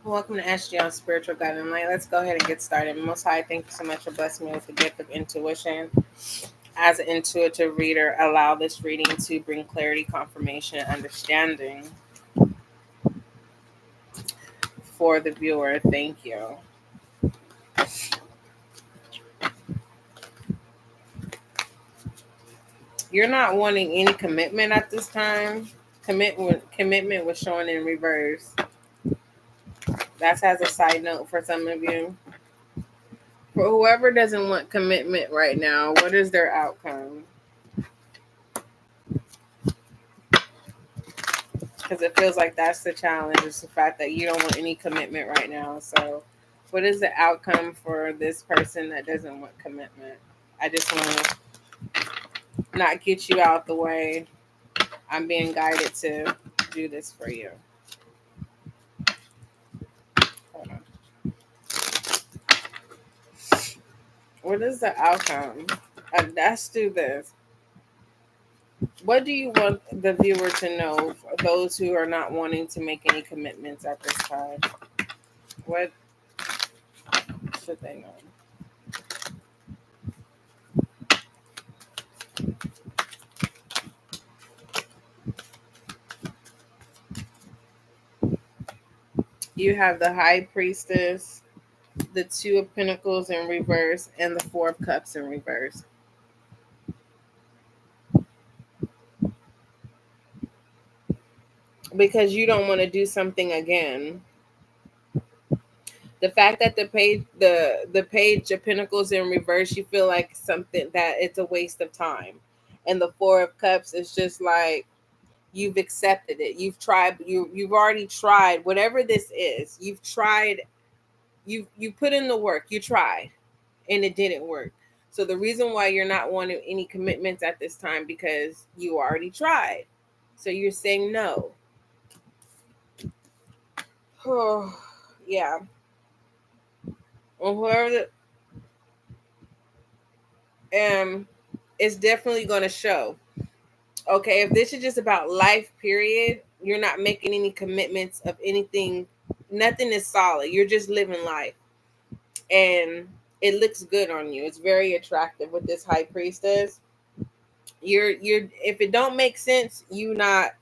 Welcome to SGL Spiritual Guiding Light. Let's go ahead and get started. Most High, thank you so much for blessing me with the gift of intuition. As an intuitive reader, allow this reading to bring clarity, confirmation, and understanding for the viewer. Thank you. You're not wanting any commitment at this time. Commitment was showing in reverse. That's as a side note for some of you. For whoever doesn't want commitment right now, what is their outcome? Because it feels like that's the challenge. It's the fact that you don't want any commitment right now. So, what is the outcome for this person that doesn't want commitment? I just want to not get you out the way. I'm being guided to do this for you. Hold on. What is the outcome? Let's do this. What do you want the viewer to know for those who are not wanting to make any commitments at this time? What should they know? You have the High Priestess, the Two of Pentacles in reverse, and the Four of Cups in reverse. Because you don't want to do something again. The fact that the Page of Pentacles in reverse, you feel like something that it's a waste of time. And the Four of Cups is just like you've accepted it. You've tried, you've already tried whatever this is. You've tried, you put in the work, you tried, and it didn't work. So the reason why you're not wanting any commitments at this time because you already tried. So you're saying no. Oh, yeah. Or whoever it's definitely going to show. Okay, if this is just about life, period, you're not making any commitments of anything. Nothing is solid. You're just living life, and it looks good on you. It's very attractive with this High Priestess. You're if it don't make sense, you're not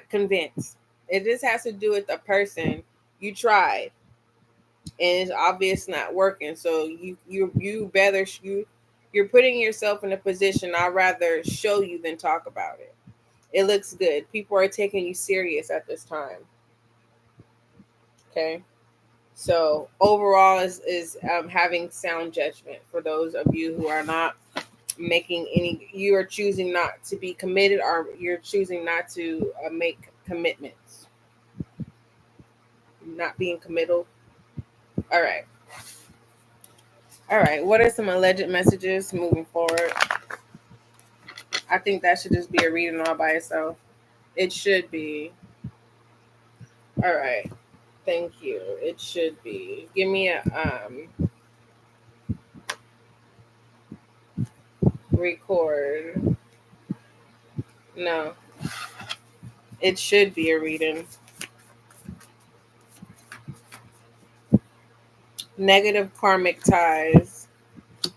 convinced. It just has to do with the person. You tried, and it's obvious not working. So you're putting yourself in a position. I'd rather show you than talk about it. It looks good. People are taking you serious at this time. Okay. So overall is having sound judgment for those of you who are not making any. You are choosing not to be committed, or you're choosing not to make commitments. Not being committal. All right. All right. What are some alleged messages moving forward? I think that should just be a reading all by itself. It should be. All right. Thank you. It should be. Give me a record. No. It should be a reading. Negative karmic ties.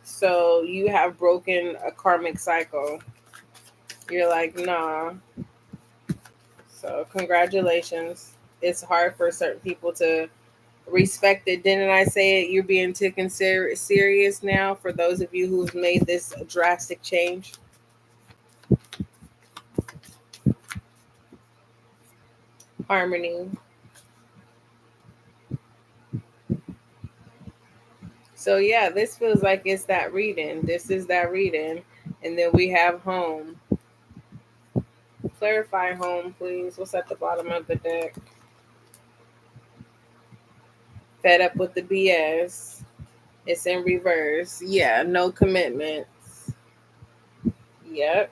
So you have broken a karmic cycle. You're like, nah. So congratulations. It's hard for certain people to respect it. Didn't I say it? You're being taken serious now for those of you who've made this drastic change. Harmony. So yeah, this feels like it's that reading. This is that reading. And then we have home. Clarify home, please. What's at the bottom of the deck? Fed up with the BS. It's in reverse. Yeah, no commitments. Yep.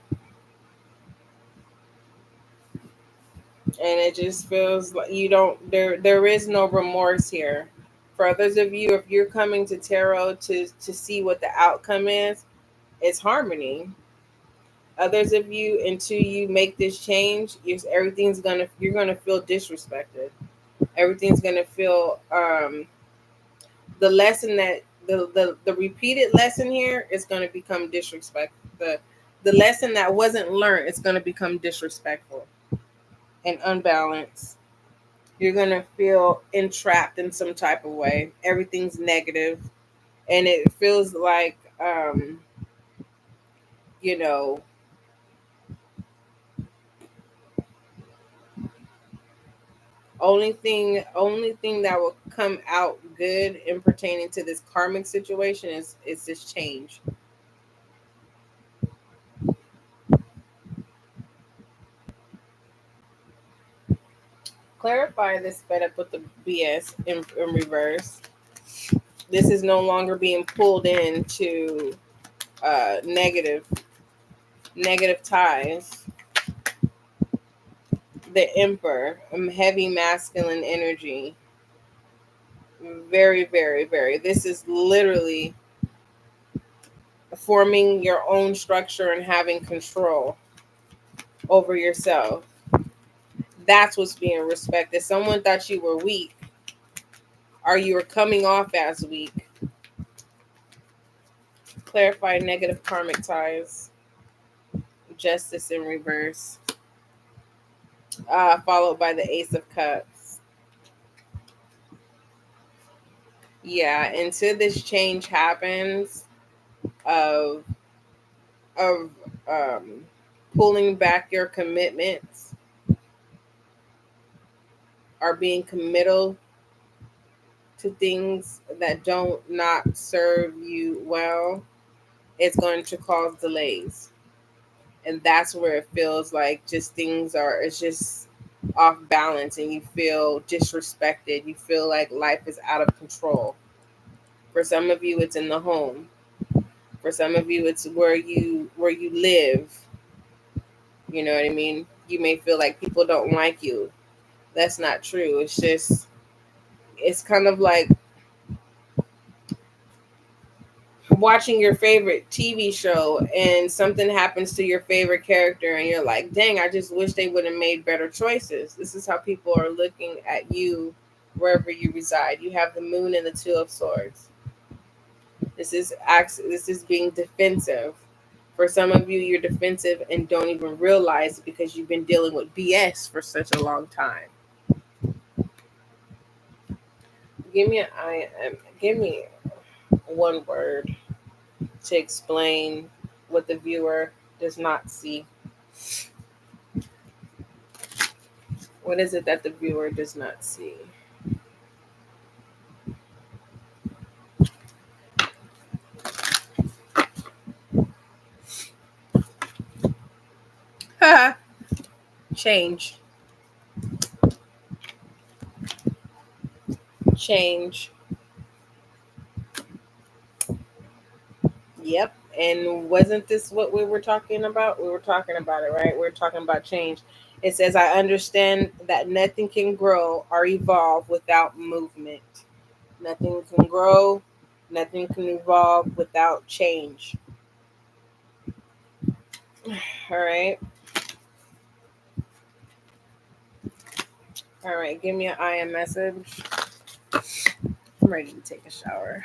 And it just feels like you don't there is no remorse here. For others of you, if you're coming to tarot to see what the outcome is, it's harmony. Others of you, until you make this change, you're gonna feel disrespected. Everything's going to feel the lesson that the repeated lesson here is going to become disrespectful. The lesson that wasn't learned is going to become disrespectful and unbalanced. You're going to feel entrapped in some type of way. Everything's negative, and it feels like you know, only thing that will come out good in pertaining to this karmic situation is this change. Clarify this fed up with the BS in reverse. This is no longer being pulled into negative ties. The Emperor, heavy masculine energy. Very, very, very. This is literally forming your own structure and having control over yourself. That's what's being respected. Someone thought you were weak, or you were coming off as weak. Clarify negative karmic ties. Justice in reverse. Followed by the Ace of Cups. Yeah, until this change happens of of pulling back your commitments or being committal to things that don't not serve you well, it's going to cause delays. And that's where it feels like just things are, it's just off balance, and you feel disrespected. You feel like life is out of control. For some of you, it's in the home. For some of you, it's where you live. You know what I mean? You may feel like people don't like you. That's not true. It's just, it's kind of like watching your favorite TV show and something happens to your favorite character and you're like, dang, I just wish they would have made better choices. This is how people are looking at you wherever you reside. You have the moon and the two of swords. This is being defensive. For some of you, you're defensive and don't even realize it because you've been dealing with BS for such a long time. Give me one word to explain what the viewer does not see. What is it that the viewer does not see? Change. Change. Yep. And wasn't this what we were talking about? We were talking about it, right? We were talking about change. It says, I understand that nothing can grow or evolve without movement. Nothing can grow, nothing can evolve without change. All right. All right. Give me an I am message. I'm ready to take a shower.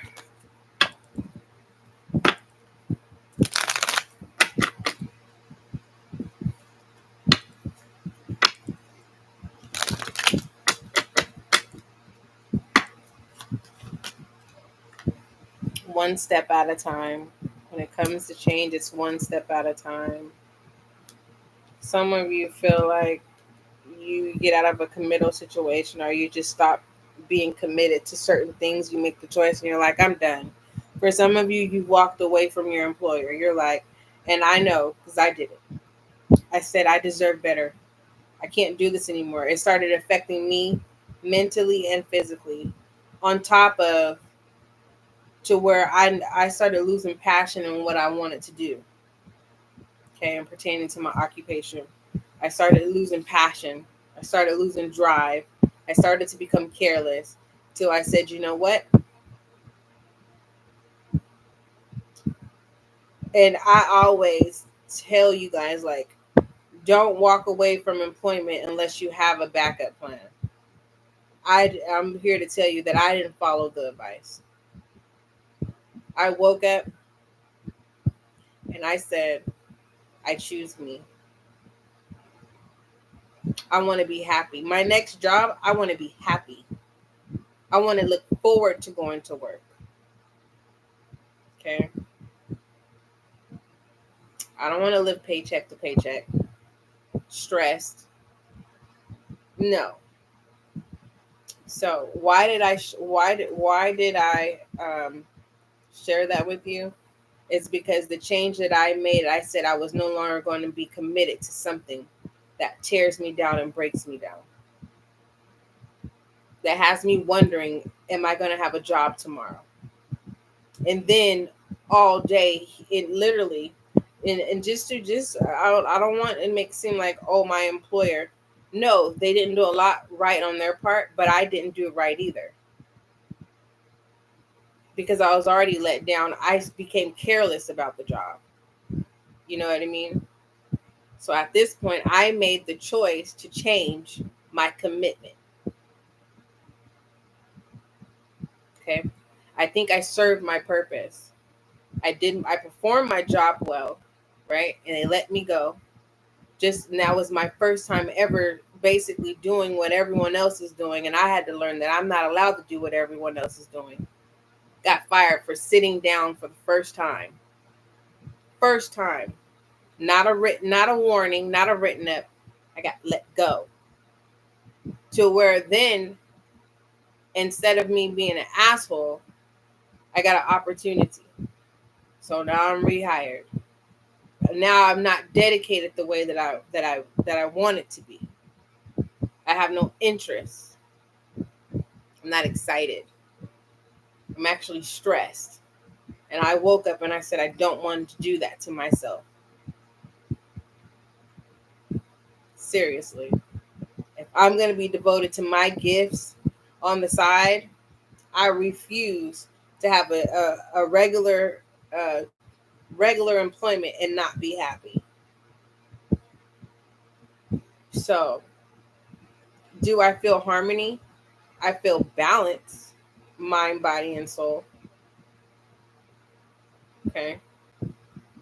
One step at a time. When it comes to change, it's one step at a time. Some of you feel like you get out of a committal situation or you just stop being committed to certain things. You make the choice and you're like, I'm done. For some of you, you walked away from your employer. You're like, and I know because I did it. I said I deserve better. I can't do this anymore. It started affecting me mentally and physically. On top of to where I started losing passion in what I wanted to do. Okay, and pertaining to my occupation. I started losing passion. I started losing drive. I started to become careless till I said, you know what? And I always tell you guys, like, don't walk away from employment unless you have a backup plan. I'm here to tell you that I didn't follow the advice. I woke up and I said, I choose me. I want to be happy. My next job, I want to be happy. I want to look forward to going to work. Okay. I don't want to live paycheck to paycheck, stressed. No. So why did I share that with you? It's because the change that I made, I said I was no longer going to be committed to something that tears me down and breaks me down. That has me wondering, am I going to have a job tomorrow? And then all day, it literally, and I don't want to make it seem like, oh, my employer. No, they didn't do a lot right on their part, but I didn't do it right either. Because I was already let down. I became careless about the job. You know what I mean? So at this point, I made the choice to change my commitment. Okay. I think I served my purpose. I performed my job well, right? And they let me go. And that was my first time ever basically doing what everyone else is doing. And I had to learn that I'm not allowed to do what everyone else is doing. Got fired for sitting down for the first time. First time. Not a warning, not a written up. I got let go. To where then, instead of me being an asshole, I got an opportunity. So now I'm rehired. Now I'm not dedicated the way that I want it to be. I have no interest. I'm not excited. I'm actually stressed. And I woke up and I said I don't want to do that to myself. Seriously. If I'm going to be devoted to my gifts on the side, I refuse to have a regular employment and not be happy. So, do I feel harmony? I feel balance, mind, body, and soul. Okay.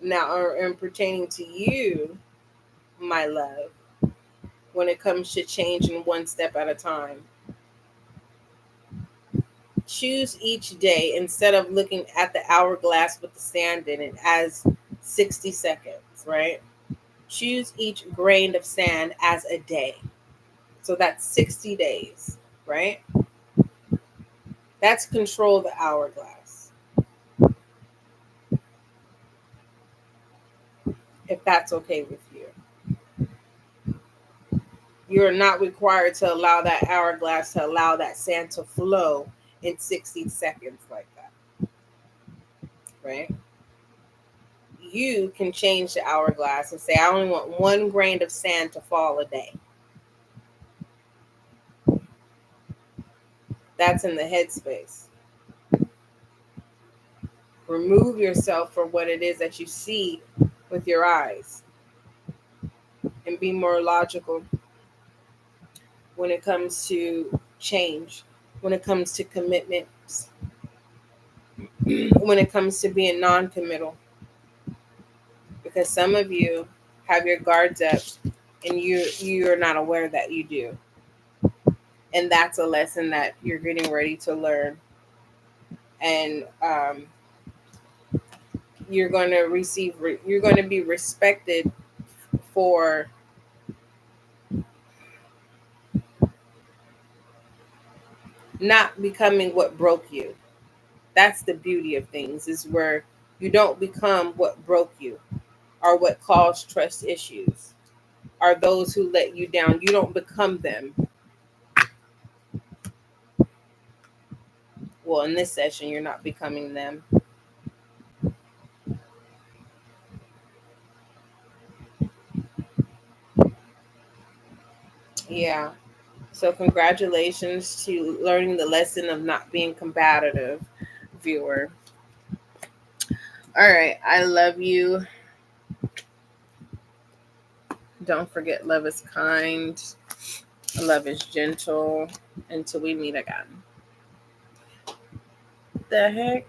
Now, in pertaining to you, my love, when it comes to changing one step at a time, choose each day instead of looking at the hourglass with the sand in it as 60 seconds, right? Choose each grain of sand as a day. So that's 60 days, right? That's control the hourglass. If that's okay with you. You're not required to allow that hourglass to allow that sand to flow in 60 seconds like that. Right? You can change the hourglass and say, I only want 1 grain of sand to fall a day. That's in the headspace. Remove yourself from what it is that you see with your eyes and be more logical when it comes to change, when it comes to commitments, when it comes to being non-committal. Because some of you have your guards up and you're not aware that you do. And that's a lesson that you're getting ready to learn. And you're going to be respected for not becoming what broke you. That's the beauty of things, is where you don't become what broke you or what caused trust issues, are those who let you down. You don't become them. Well, in this session, you're not becoming them. Yeah. So congratulations to learning the lesson of not being combative, viewer. All right. I love you. Don't forget, love is kind. Love is gentle until we meet again. The heck?